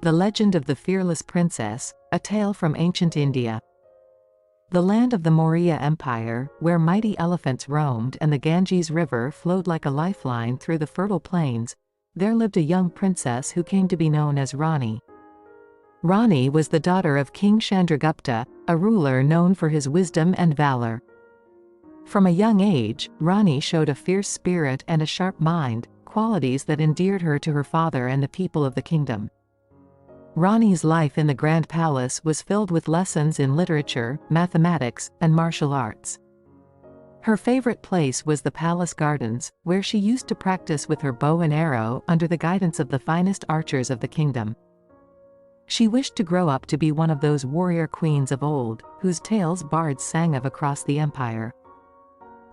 The Legend of the Fearless Princess, a tale from ancient India. The land of the Maurya Empire, where mighty elephants roamed and the Ganges River flowed like a lifeline through the fertile plains, there lived a young princess who came to be known as Rani. Rani was the daughter of King Chandragupta, a ruler known for his wisdom and valor. From a young age, Rani showed a fierce spirit and a sharp mind, qualities that endeared her to her father and the people of the kingdom. Rani's life in the Grand Palace was filled with lessons in literature, mathematics, and martial arts. Her favorite place was the palace gardens, where she used to practice with her bow and arrow under the guidance of the finest archers of the kingdom. She wished to grow up to be one of those warrior queens of old, whose tales bards sang of across the empire.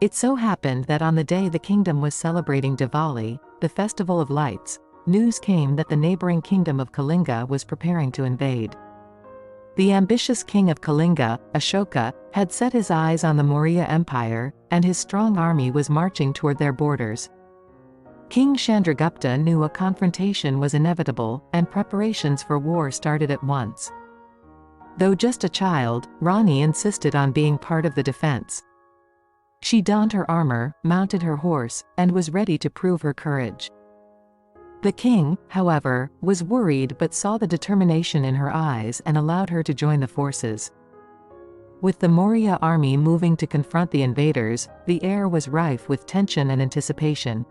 It so happened that on the day the kingdom was celebrating Diwali, the festival of lights, news came that the neighboring kingdom of Kalinga was preparing to invade. The ambitious king of Kalinga, Ashoka, had set his eyes on the Maurya Empire, and his strong army was marching toward their borders. King Chandragupta knew a confrontation was inevitable, and preparations for war started at once. Though just a child, Rani insisted on being part of the defense. She donned her armor, mounted her horse, and was ready to prove her courage. The king, however, was worried but saw the determination in her eyes and allowed her to join the forces. With the Maurya army moving to confront the invaders, the air was rife with tension and anticipation.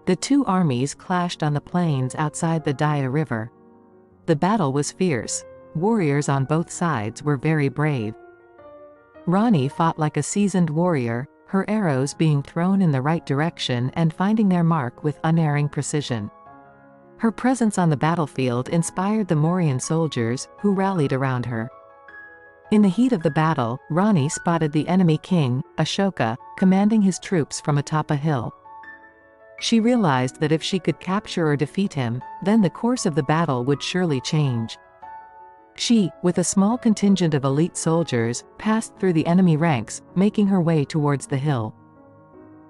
The two armies clashed on the plains outside the Daya River. The battle was fierce. Warriors on both sides were very brave. Rani fought like a seasoned warrior, her arrows being thrown in the right direction and finding their mark with unerring precision. Her presence on the battlefield inspired the Mauryan soldiers, who rallied around her. In the heat of the battle, Rani spotted the enemy king, Ashoka, commanding his troops from atop a hill. She realized that if she could capture or defeat him, then the course of the battle would surely change. She, with a small contingent of elite soldiers, passed through the enemy ranks, making her way towards the hill.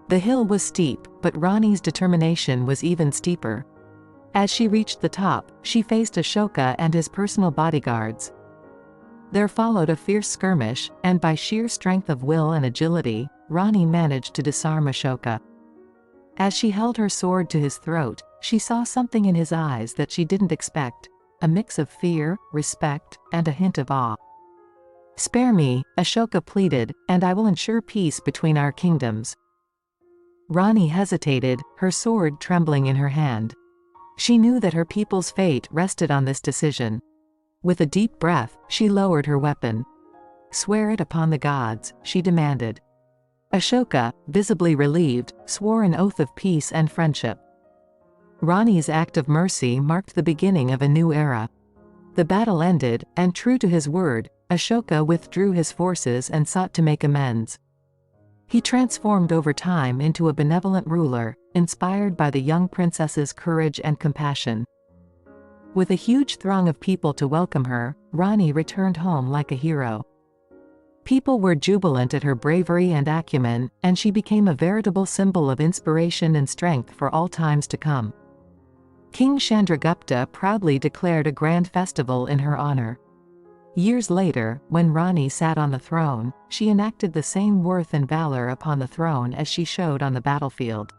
The hill was steep, but Rani's determination was even steeper. As she reached the top, she faced Ashoka and his personal bodyguards. There followed a fierce skirmish, and by sheer strength of will and agility, Rani managed to disarm Ashoka. As she held her sword to his throat, she saw something in his eyes that she didn't expect. A mix of fear, respect, and a hint of awe. "Spare me," Ashoka pleaded, "and I will ensure peace between our kingdoms." Rani hesitated, her sword trembling in her hand. She knew that her people's fate rested on this decision. With a deep breath, she lowered her weapon. "Swear it upon the gods," she demanded. Ashoka, visibly relieved, swore an oath of peace and friendship. Rani's act of mercy marked the beginning of a new era. The battle ended, and true to his word, Ashoka withdrew his forces and sought to make amends. He transformed over time into a benevolent ruler, inspired by the young princess's courage and compassion. With a huge throng of people to welcome her, Rani returned home like a hero. People were jubilant at her bravery and acumen, and she became a veritable symbol of inspiration and strength for all times to come. King Chandragupta proudly declared a grand festival in her honor. Years later, when Rani sat on the throne, she enacted the same worth and valor upon the throne as she showed on the battlefield.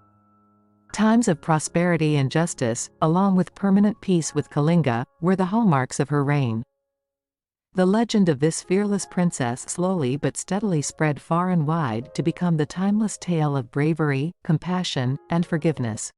Times of prosperity and justice, along with permanent peace with Kalinga, were the hallmarks of her reign. The legend of this fearless princess slowly but steadily spread far and wide to become the timeless tale of bravery, compassion, and forgiveness.